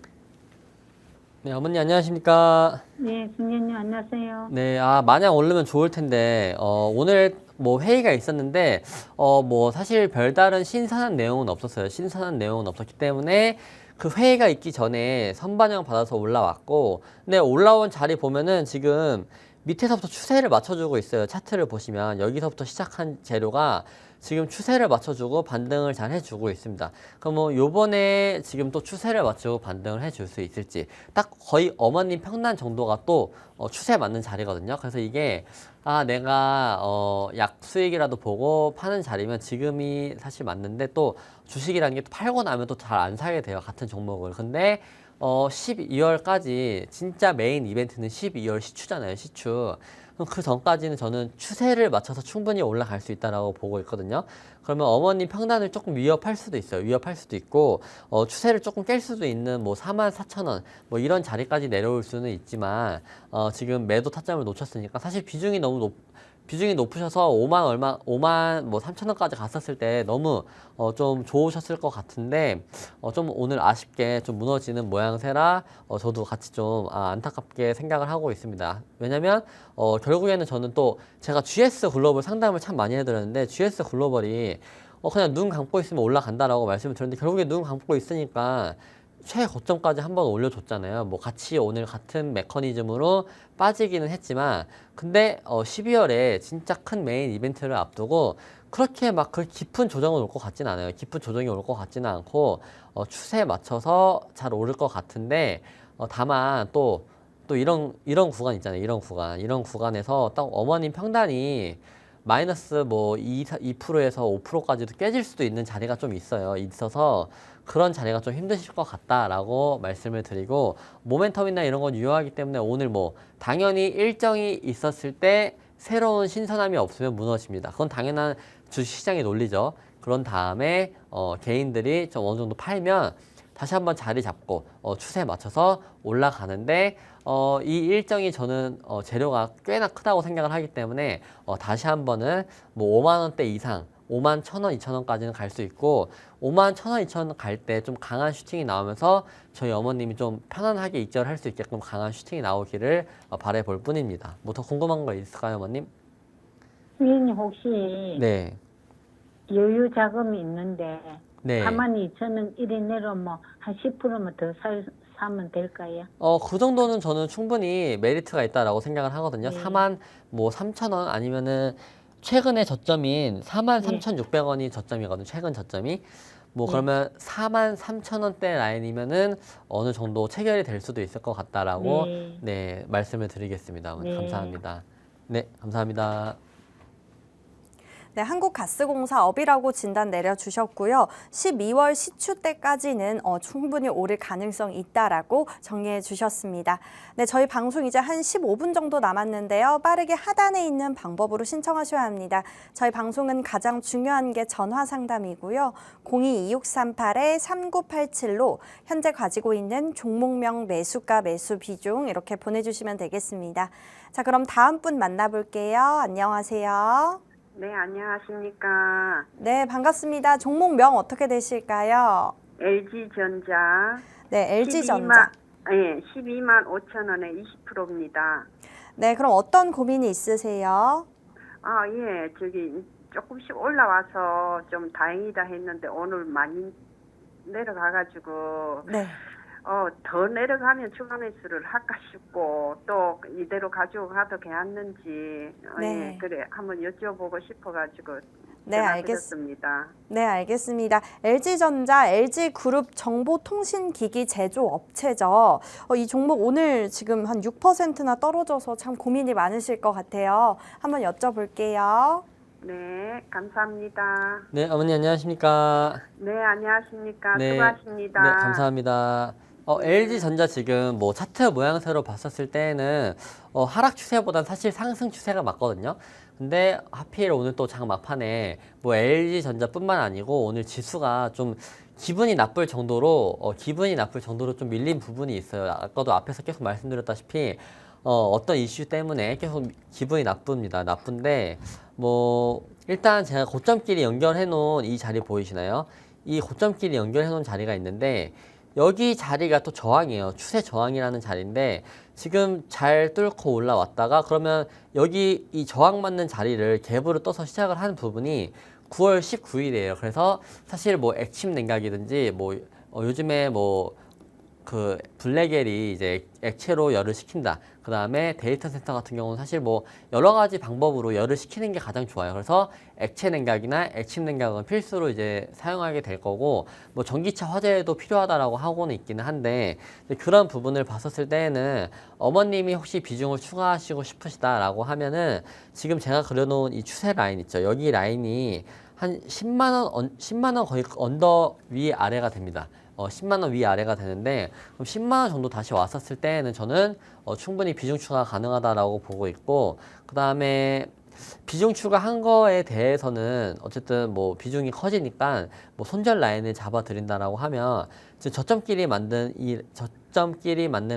네, 어머니 안녕하십니까? 네, 승현님 안녕하세요. 네, 마냥 오르면 좋을 텐데, 오늘 뭐 회의가 있었는데, 뭐 사실 별다른 신선한 내용은 없었어요. 신선한 내용은 없었기 때문에 그 회의가 있기 전에 선반영 받아서 올라왔고, 근데 올라온 자리 보면은 지금 밑에서부터 추세를 맞춰주고 있어요. 차트를 보시면 여기서부터 시작한 재료가 지금 추세를 맞춰주고 반등을 잘 해주고 있습니다. 그럼 뭐 요번에 지금 또 추세를 맞추고 반등을 해줄 수 있을지 딱 거의 어머님 평단 정도가 또 추세 맞는 자리거든요. 그래서 이게 내가 약 수익이라도 보고 파는 자리면 지금이 사실 맞는데 또 주식이라는 게 또 팔고 나면 또 잘 안 사게 돼요. 같은 종목을. 근데 12월까지 진짜 메인 이벤트는 12월 시추잖아요. 시추. 그럼 그 전까지는 저는 추세를 맞춰서 충분히 올라갈 수 있다라고 보고 있거든요. 그러면 어머님 평단을 조금 위협할 수도 있어요. 위협할 수도 있고 추세를 조금 깰 수도 있는 뭐 44,000원 뭐 이런 자리까지 내려올 수는 있지만 지금 매도 타점을 놓쳤으니까 사실 비중이 높으셔서 5만 뭐 3,000원까지 갔었을 때 너무 좀 좋으셨을 것 같은데 좀 오늘 아쉽게 좀 무너지는 모양새라 저도 같이 좀 안타깝게 생각을 하고 있습니다. 왜냐면 결국에는 저는 또 제가 GS 글로벌 상담을 참 많이 해드렸는데 GS 글로벌이 그냥 눈 감고 있으면 올라간다라고 말씀을 드렸는데 결국에 눈 감고 있으니까 최고점까지 한번 올려줬잖아요. 뭐 같이 오늘 같은 메커니즘으로 빠지기는 했지만 근데 12월에 진짜 큰 메인 이벤트를 앞두고 그렇게 막 그 깊은 조정은 올 것 같지는 않아요. 깊은 조정이 올 것 같지는 않고 추세에 맞춰서 잘 오를 것 같은데 다만 또 이런 구간 있잖아요. 이런 구간에서 딱 어머님 평단이 마이너스 뭐 2%에서 5%까지도 깨질 수도 있는 자리가 좀 있어서 그런 자리가 좀 힘드실 것 같다라고 말씀을 드리고 모멘텀이나 이런 건 유효하기 때문에 오늘 뭐 당연히 일정이 있었을 때 새로운 신선함이 없으면 무너집니다. 그건 당연한 주식시장의 논리죠. 그런 다음에 개인들이 좀 어느 정도 팔면 다시 한번 자리 잡고 추세에 맞춰서 올라가는데 이 일정이 저는 재료가 꽤나 크다고 생각을 하기 때문에 다시 한번은 뭐 5만 원대 이상 5만 1,000원, 2,000원까지는 갈 수 있고 5만 1,000원, 2,000원 갈 때 좀 강한 슈팅이 나오면서 저희 어머님이 좀 편안하게 입절할 수 있게끔 강한 슈팅이 나오기를 바라볼 뿐입니다. 뭐 더 궁금한 거 있을까요, 어머님? 승현님 혹시 네. 여유 자금이 있는데 네. 42,000원 이래 내려면 한 10%만 더 사면 될까요? 그 정도는 저는 충분히 메리트가 있다라고 생각을 하거든요. 네. 4만 뭐 3,000원 아니면은 최근에 저점인 예. 43,600원이 저점이거든요. 최근 저점이. 뭐 네. 그러면 43,000원대 라인이면은 어느 정도 체결이 될 수도 있을 것 같다라고 네. 네, 말씀을 드리겠습니다. 네. 감사합니다. 네, 감사합니다. 네, 한국가스공사 업이라고 진단 내려주셨고요. 12월 시추 때까지는 충분히 오를 가능성이 있다라고 정리해 주셨습니다. 네, 저희 방송 이제 한 15분 정도 남았는데요. 빠르게 하단에 있는 방법으로 신청하셔야 합니다. 저희 방송은 가장 중요한 게 전화 상담이고요. 02-2638-3987로 현재 가지고 있는 종목명 매수가 매수 비중 이렇게 보내주시면 되겠습니다. 자, 그럼 다음 분 만나볼게요. 안녕하세요. 네, 안녕하십니까. 네, 반갑습니다. 종목명 어떻게 되실까요? LG전자. 네, LG전자. 네, 12만 5천 원에 20%입니다. 네, 그럼 어떤 고민이 있으세요? 아, 예, 저기 조금씩 올라와서 좀 다행이다 했는데 오늘 많이 내려가가지고 네. 더 내려가면 추가 매수를 할까 싶고 또 이대로 가지고 가도 괜찮는지 네. 예, 그래 한번 여쭤보고 싶어가지고 네, 전화드렸습니다. 네, 알겠습니다. LG전자, LG그룹 정보통신기기 제조업체죠. 이 종목 오늘 지금 한 6%나 떨어져서 참 고민이 많으실 것 같아요. 한번 여쭤볼게요. 네, 감사합니다. 네, 어머니 안녕하십니까? 네, 안녕하십니까. 네. 수고하십니다. 네, 감사합니다. LG전자 지금 뭐 차트 모양새로 봤었을 때는 하락 추세보단 사실 상승 추세가 맞거든요. 근데 하필 오늘 또 장 막판에 뭐 LG전자뿐만 아니고 오늘 지수가 좀 기분이 나쁠 정도로 좀 밀린 부분이 있어요. 아까도 앞에서 계속 말씀드렸다시피 어떤 이슈 때문에 계속 기분이 나쁩니다. 나쁜데 뭐 일단 제가 고점끼리 연결해 놓은 이 자리 보이시나요? 이 고점끼리 연결해 놓은 자리가 있는데 여기 자리가 또 저항이에요. 추세 저항이라는 자리인데 지금 잘 뚫고 올라왔다가 그러면 여기 이 저항 맞는 자리를 갭으로 떠서 시작을 한 부분이 9월 19일이에요. 그래서 사실 뭐 액침 냉각이든지 뭐 요즘에 뭐 그 블랙엘이 이제 액체로 열을 식힌다. 그 다음에 데이터 센터 같은 경우는 사실 뭐 여러 가지 방법으로 열을 식히는 게 가장 좋아요. 그래서 액체 냉각이나 액침 냉각은 필수로 이제 사용하게 될 거고 뭐 전기차 화재에도 필요하다라고 하고는 있기는 한데 그런 부분을 봤었을 때에는 어머님이 혹시 비중을 추가하시고 싶으시다라고 하면은 지금 제가 그려놓은 이 추세 라인 있죠. 여기 라인이 한 10만 원 거의 언더 위 아래가 됩니다. 10만 원 위아래가 되는데 그럼 10만 원 정도 다시 왔었을 때에는 저는 충분히 비중 추가 가능하다라고 보고 있고 그 다음에 비중 추가한 거에 대해서는 어쨌든 뭐 비중이 커지니까 뭐 손절 라인을 잡아 드린다라고 하면 저점끼리 만든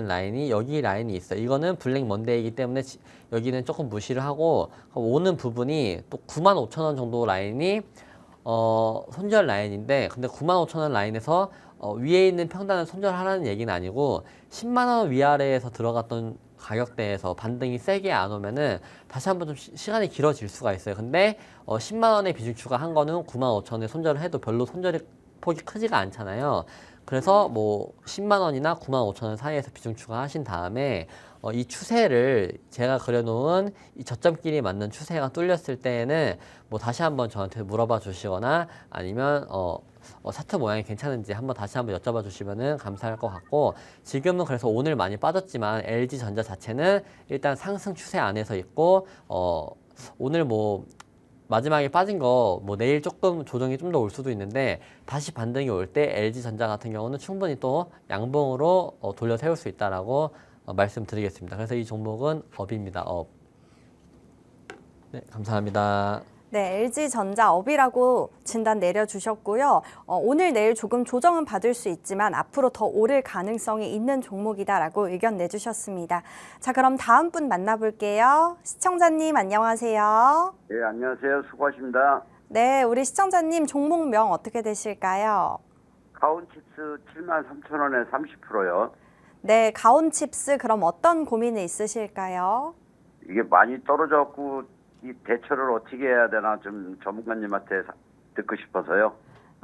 라인이 여기 라인이 있어요. 이거는 블랙 먼데이이기 때문에 여기는 조금 무시를 하고 오는 부분이 또 95,000원 정도 라인이 손절 라인인데 근데 95,000원 라인에서 위에 있는 평단을 손절하라는 얘기는 아니고 10만 원 위아래에서 들어갔던 가격대에서 반등이 세게 안 오면은 다시 한번 좀 시간이 길어질 수가 있어요. 근데 10만 원의 비중 추가한 거는 95,000원에 손절을 해도 별로 손절이 폭이 크지가 않잖아요. 그래서 뭐 10만 원이나 95,000원 사이에서 비중 추가하신 다음에 이 추세를 제가 그려놓은 이 저점끼리 맞는 추세가 뚫렸을 때에는 뭐 다시 한번 저한테 물어봐 주시거나 아니면 차트 모양이 괜찮은지 다시 한번 여쭤봐 주시면은 감사할 것 같고 지금은 그래서 오늘 많이 빠졌지만 LG전자 자체는 일단 상승 추세 안에서 있고 오늘 뭐 마지막에 빠진 거 뭐 내일 조금 조정이 좀 더 올 수도 있는데 다시 반등이 올 때 LG전자 같은 경우는 충분히 또 양봉으로 돌려 세울 수 있다라고 말씀드리겠습니다. 그래서 이 종목은 업입니다. 업. 네, 감사합니다. 네, LG전자 업이라고 진단 내려주셨고요. 오늘 내일 조금 조정은 받을 수 있지만 앞으로 더 오를 가능성이 있는 종목이다라고 의견 내주셨습니다. 자, 그럼 다음 분 만나볼게요. 시청자님 안녕하세요. 예, 안녕하세요. 수고하십니다. 네, 우리 시청자님 종목명 어떻게 되실까요? 가온칩스 73,000원에 30%요. 네, 가온칩스 그럼 어떤 고민이 있으실까요? 이게 많이 떨어졌고 이 대처를 어떻게 해야 되나 좀 전문가님한테 듣고 싶어서요.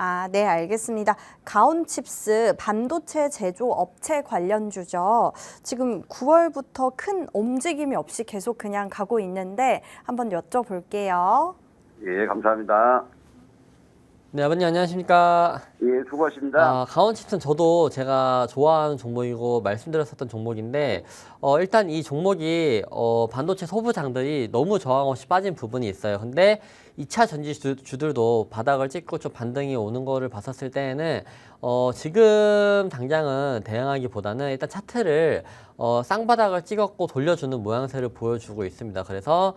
아, 네, 알겠습니다. 가온칩스 반도체 제조 업체 관련주죠. 지금 9월부터 큰 움직임이 없이 계속 그냥 가고 있는데 한번 여쭤볼게요. 예, 감사합니다. 네, 아버님 안녕하십니까? 예, 수고하십니다. 가온칩스는 저도 제가 좋아하는 종목이고 말씀드렸었던 종목인데 일단 이 종목이 반도체 소부장들이 너무 저항 없이 빠진 부분이 있어요. 근데 2차 전지 주들도 바닥을 찍고 좀 반등이 오는 거를 봤었을 때에는 지금 당장은 대응하기보다는 일단 차트를 쌍바닥을 찍었고 돌려주는 모양새를 보여주고 있습니다. 그래서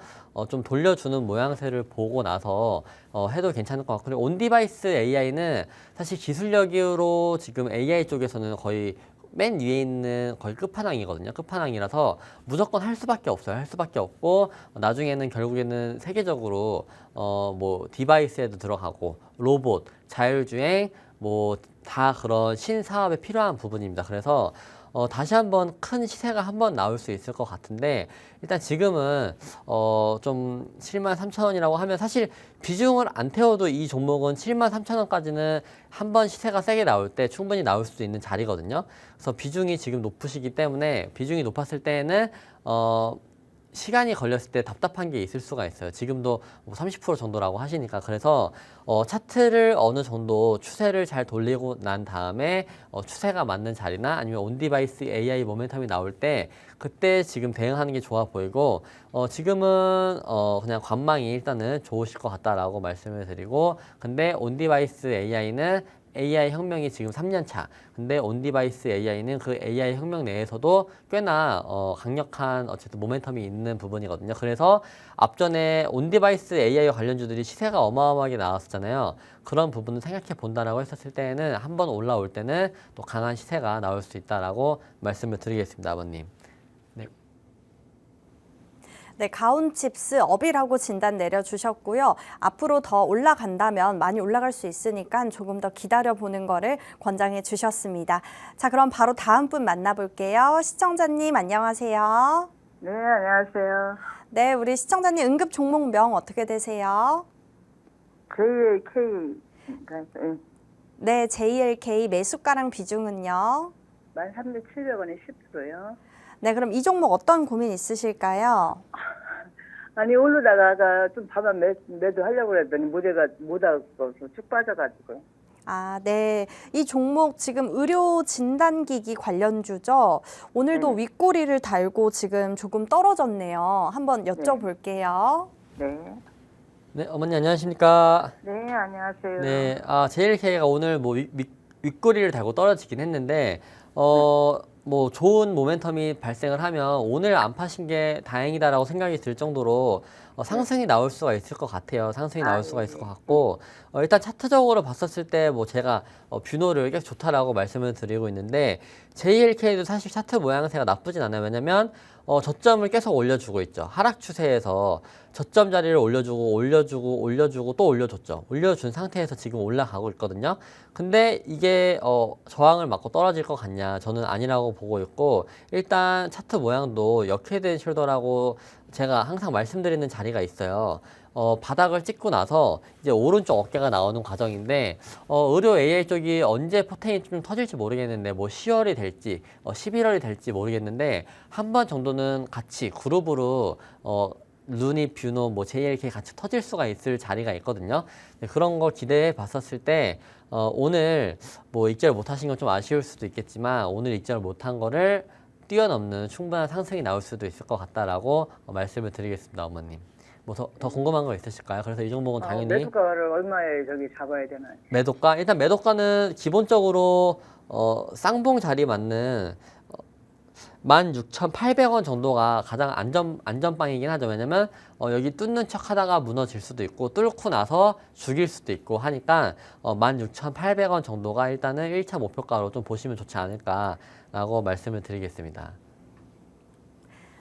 좀 돌려주는 모양새를 보고 나서 해도 괜찮을 것 같고, 그리고 온디바이스 AI는 사실 기술력으로 지금 AI 쪽에서는 거의 맨 위에 있는 거의 끝판왕이거든요. 끝판왕이라서 무조건 할 수밖에 없어요. 할 수밖에 없고 나중에는 결국에는 세계적으로 뭐 디바이스에도 들어가고 로봇, 자율주행 뭐 다 그런 신사업에 필요한 부분입니다. 그래서 다시 한번 큰 시세가 한번 나올 수 있을 것 같은데, 일단 지금은 좀 73,000원이라고 하면 사실 비중을 안 태워도 이 종목은 73,000원까지는 한번 시세가 세게 나올 때 충분히 나올 수도 있는 자리거든요. 그래서 비중이 지금 높으시기 때문에, 비중이 높았을 때에는 시간이 걸렸을 때 답답한 게 있을 수가 있어요. 지금도 뭐 30% 정도라고 하시니까. 그래서 차트를 어느 정도 추세를 잘 돌리고 난 다음에 추세가 맞는 자리나 아니면 온디바이스 AI 모멘텀이 나올 때 그때 지금 대응하는 게 좋아 보이고, 지금은 그냥 관망이 일단은 좋으실 것 같다라고 말씀을 드리고, 근데 온디바이스 AI는 AI 혁명이 지금 3년 차. 근데 온디바이스 AI는 그 AI 혁명 내에서도 꽤나 강력한 어쨌든 모멘텀이 있는 부분이거든요. 그래서 앞전에 온디바이스 AI 관련주들이 시세가 어마어마하게 나왔었잖아요. 그런 부분을 생각해 본다라고 했었을 때는 한번 올라올 때는 또 강한 시세가 나올 수 있다라고 말씀을 드리겠습니다, 아버님. 네, 가온칩스 업이라고 진단 내려주셨고요. 앞으로 더 올라간다면 많이 올라갈 수 있으니까 조금 더 기다려보는 거를 권장해 주셨습니다. 자, 그럼 바로 다음 분 만나볼게요. 시청자님 안녕하세요. 네, 안녕하세요. 네, 우리 시청자님 응급 종목명 어떻게 되세요? JAK, 네, JLK 매수가랑 비중은요? 13,700원에 10%요. 네, 그럼 이 종목 어떤 고민 있으실까요? 아니, 오르다가 좀 밥만 매도하려고 그랬더니 못 하고서 쭉 빠져가지고요. 아, 네. 이 종목 지금 의료 진단기기 관련주죠. 오늘도 네. 윗꼬리를 달고 지금 조금 떨어졌네요. 한번 여쭤볼게요. 네. 네, 어머니 안녕하십니까? 네, 안녕하세요. 네, JLK가 오늘 뭐 윗꼬리를 달고 떨어지긴 했는데, 뭐 좋은 모멘텀이 발생을 하면 오늘 안 파신 게 다행이다라고 생각이 들 정도로 상승이 나올 수가 있을 것 같아요. 상승이 나올 수가 있을 것 같고, 일단 차트적으로 봤었을 때 뭐 제가 뷰노를 계속 좋다라고 말씀을 드리고 있는데, JLK도 사실 차트 모양새가 나쁘진 않아요. 왜냐면 저점을 계속 올려주고 있죠. 하락 추세에서 저점 자리를 올려주고 또 올려줬죠. 올려준 상태에서 지금 올라가고 있거든요. 근데 이게 저항을 맞고 떨어질 것 같냐? 저는 아니라고 보고 있고, 일단 차트 모양도 역헤드 숄더라고 제가 항상 말씀드리는 자리가 있어요. 바닥을 찍고 나서 이제 오른쪽 어깨가 나오는 과정인데, 의료 AI 쪽이 언제 포텐이 좀 터질지 모르겠는데, 뭐 10월이 될지 11월이 될지 모르겠는데, 한 번 정도는 같이 그룹으로 루니, 뷰노, 뭐 JLK 같이 터질 수가 있을 자리가 있거든요. 그런 거 기대해 봤었을 때 오늘 뭐 익절 못 하신 건 좀 아쉬울 수도 있겠지만, 오늘 익절 못한 거를 뛰어넘는 충분한 상승이 나올 수도 있을 것 같다라고 말씀을 드리겠습니다, 어머님. 뭐 더 궁금한 거 있으실까요? 그래서 이 종목은 당연히 매수가를 얼마에 잡아야 되나요? 매도가, 일단 매도가는 기본적으로 쌍봉 자리 맞는 16,800원 정도가 가장 안전빵이긴 하죠. 왜냐면 여기 뚫는 척 하다가 무너질 수도 있고, 뚫고 나서 죽일 수도 있고 하니까 16,800원 정도가 일단은 1차 목표가로 좀 보시면 좋지 않을까라고 말씀을 드리겠습니다.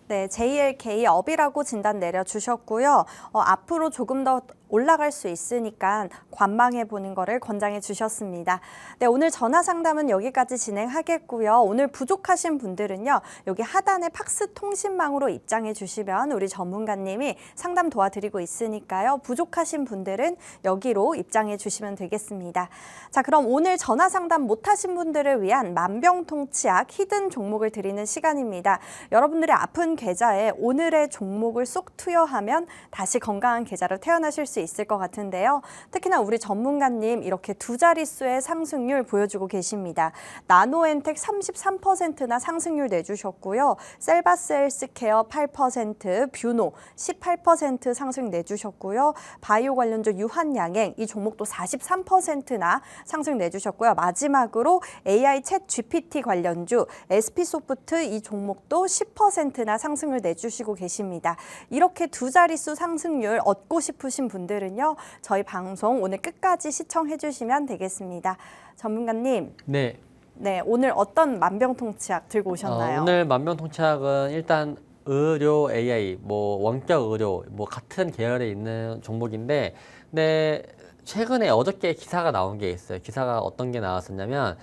네, JLK 업이라고 진단 내려주셨고요. 앞으로 조금 더 올라갈 수 있으니까 관망해 보는 거를 권장해 주셨습니다. 네, 오늘 전화 상담은 여기까지 진행하겠고요. 오늘 부족하신 분들은요, 여기 하단에 팍스 통신망으로 입장해 주시면 우리 전문가님이 상담 도와드리고 있으니까요. 부족하신 분들은 여기로 입장해 주시면 되겠습니다. 자, 그럼 오늘 전화 상담 못하신 분들을 위한 만병통치약 히든 종목을 드리는 시간입니다. 여러분들의 아픈 계좌에 오늘의 종목을 쏙 투여하면 다시 건강한 계좌로 태어나실 수 있을 것 같은데요. 특히나 우리 전문가님 이렇게 두 자릿수의 상승률 보여주고 계십니다. 나노엔텍 33%나 상승률 내주셨고요. 셀바스 헬스케어 8%, 뷰노 18% 상승 내주셨고요. 바이오 관련주 유한양행 이 종목도 43%나 상승 내주셨고요. 마지막으로 AI 챗 GPT 관련주 SP소프트 이 종목도 10%나 상승을 내주시고 계십니다. 이렇게 두 자릿수 상승률 얻고 싶으신 분들은요, 저희 방송 오늘 끝까지 시청해 주시면 되겠습니다. 전문가님. 네. 네, 오늘 어떤 만병통치약 들고 오셨나요? 오늘 만병통치약은 일단 의료 AI, 뭐 원격 의료, 뭐 같은 계열에 있는 종목인데, 근데 최근에 어저께 기사가 나온 게 있어요. 기사가 어떤 게 나왔었냐면,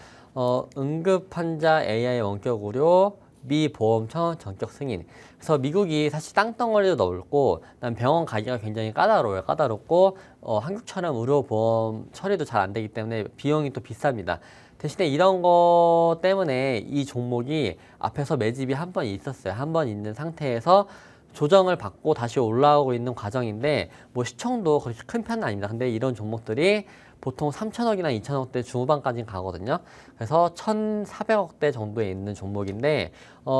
응급 환자 AI 원격 의료 미 보험청 전격 승인. 그래서 미국이 사실 땅덩어리도 넓고, 난 병원 가기가 굉장히 까다로워요. 까다롭고, 한국처럼 의료보험 처리도 잘 안 되기 때문에 비용이 또 비쌉니다. 대신에 이런 거 때문에 이 종목이 앞에서 매집이 한 번 있었어요. 한 번 있는 상태에서 조정을 받고 다시 올라오고 있는 과정인데, 뭐 시총도 그렇게 큰 편은 아닙니다. 근데 이런 종목들이 보통 3천억이나 2천억대 중후반까지 가거든요. 그래서 1,400억대 정도에 있는 종목인데,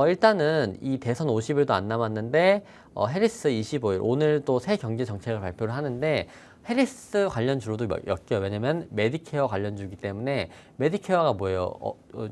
일단은 이 대선 50일도 안 남았는데, 해리스 25일, 오늘 또 새 경제 정책을 발표를 하는데, 해리스 관련주로도 엮여요. 왜냐면 메디케어 관련주이기 때문에. 메디케어가 뭐예요?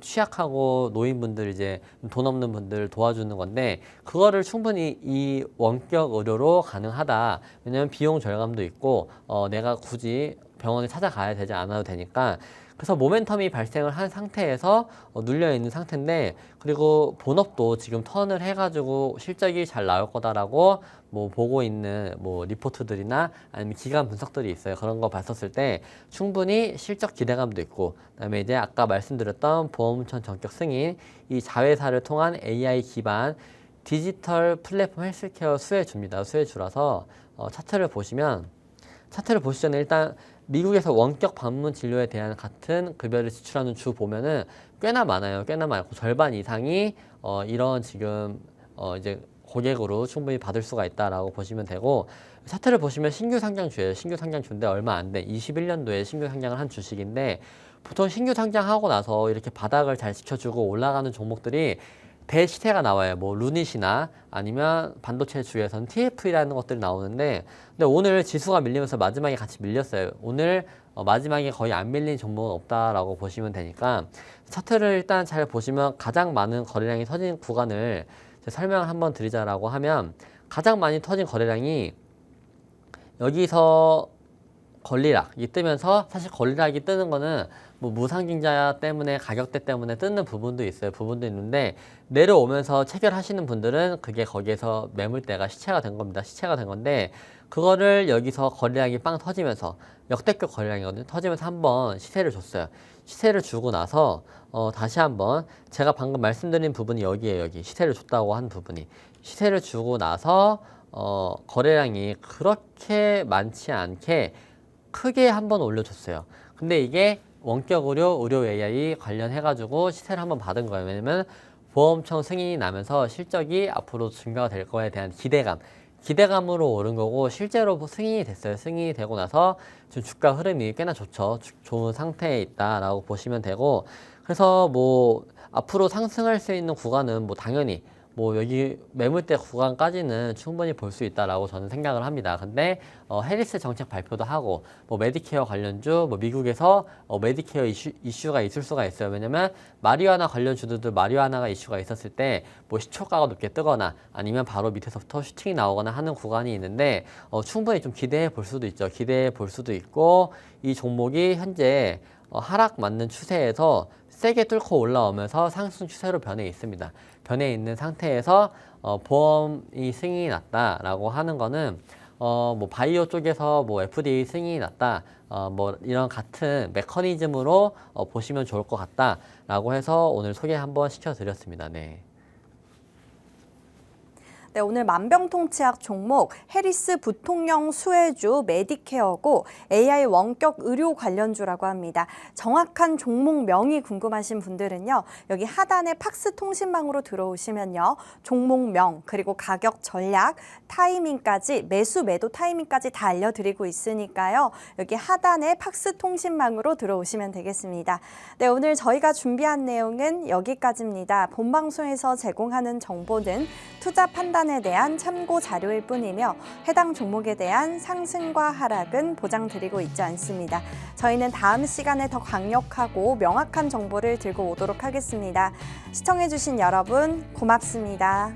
취약하고 노인분들, 이제 돈 없는 분들 도와주는 건데, 그거를 충분히 이 원격 의료로 가능하다. 왜냐면 비용 절감도 있고, 내가 굳이 병원에 찾아가야 되지 않아도 되니까. 그래서 모멘텀이 발생을 한 상태에서 눌려 있는 상태인데, 그리고 본업도 지금 턴을 해가지고 실적이 잘 나올 거다라고 뭐 보고 있는 뭐 리포트들이나 아니면 기간 분석들이 있어요. 그런 거 봤었을 때 충분히 실적 기대감도 있고, 그다음에 이제 아까 말씀드렸던 보험청 전격 승인, 이 자회사를 통한 AI 기반 디지털 플랫폼 헬스케어 수혜주입니다. 수혜주라서 차트를 보시면, 차트를 보시기 전에 일단 미국에서 원격 방문 진료에 대한 같은 급여를 지출하는 주 보면은 꽤나 많아요. 꽤나 많고 절반 이상이 이런 지금 이제 고객으로 충분히 받을 수가 있다라고 보시면 되고, 차트를 보시면 신규 상장주예요. 신규 상장주인데 얼마 안 돼. 21년도에 신규 상장을 한 주식인데, 보통 신규 상장하고 나서 이렇게 바닥을 잘 지켜주고 올라가는 종목들이 대시세가 나와요. 뭐 루닛이나 아니면 반도체 주에서는 TF라는 것들이 나오는데, 근데 오늘 지수가 밀리면서 마지막에 같이 밀렸어요. 오늘 마지막에 거의 안 밀린 종목은 없다라고 보시면 되니까, 차트를 일단 잘 보시면 가장 많은 거래량이 터진 구간을 설명을 한번 드리자라고 하면, 가장 많이 터진 거래량이 여기서 권리락이 뜨면서, 사실 권리락이 뜨는 거는 뭐 무상증자 때문에 가격대 때문에 뜨는 부분도 있어요. 부분도 있는데, 내려오면서 체결하시는 분들은 그게 거기에서 매물대가 시체가 된 겁니다. 시체가 된 건데, 그거를 여기서 거래량이 빵 터지면서, 역대급 거래량이거든요. 터지면서 한번 시세를 줬어요. 시세를 주고 나서 다시 한번, 제가 방금 말씀드린 부분이 여기에요. 여기 시세를 줬다고 한 부분이, 시세를 주고 나서 거래량이 그렇게 많지 않게 크게 한번 올려줬어요. 근데 이게 원격 의료 AI 관련해가지고 시세를 한번 받은 거예요. 왜냐면 보험청 승인이 나면서 실적이 앞으로 증가가 될 거에 대한 기대감으로 오른 거고, 실제로 승인이 됐어요. 승인이 되고 나서 지금 주가 흐름이 꽤나 좋죠. 좋은 상태에 있다라고 보시면 되고, 그래서 뭐 앞으로 상승할 수 있는 구간은 뭐 당연히 뭐 여기 매물대 구간까지는 충분히 볼 수 있다라고 저는 생각을 합니다. 근데 해리스 정책 발표도 하고, 뭐 메디케어 관련주, 뭐 미국에서 메디케어 이슈가 있을 수가 있어요. 왜냐면 마리화나 관련주들도 마리화나가 이슈가 있었을 때 뭐 시초가가 높게 뜨거나 아니면 바로 밑에서부터 슈팅이 나오거나 하는 구간이 있는데, 충분히 좀 기대해 볼 수도 있죠. 기대해 볼 수도 있고, 이 종목이 현재 하락 맞는 추세에서 세게 뚫고 올라오면서 상승 추세로 변해 있습니다. 변해 있는 상태에서 보험이 승인이 났다라고 하는 거는 뭐 바이오 쪽에서 뭐 FDA 승인이 났다. 뭐 이런 같은 메커니즘으로 보시면 좋을 것 같다라고 해서 오늘 소개 한번 시켜드렸습니다. 네. 네, 오늘 만병통치약 종목 해리스 부통령 수혜주 메디케어고 AI 원격 의료 관련주라고 합니다. 정확한 종목명이 궁금하신 분들은요. 여기 하단에 팍스 통신망으로 들어오시면요. 종목명 그리고 가격 전략, 타이밍까지 매수 매도 타이밍까지 다 알려드리고 있으니까요. 여기 하단에 팍스 통신망으로 들어오시면 되겠습니다. 네, 오늘 저희가 준비한 내용은 여기까지입니다. 본 방송에서 제공하는 정보는 투자 판단에 대한 참고 자료일 뿐이며 해당 종목에 대한 상승과 하락은 보장드리고 있지 않습니다. 저희는 다음 시간에 더 강력하고 명확한 정보를 들고 오도록 하겠습니다. 시청해주신 여러분 고맙습니다.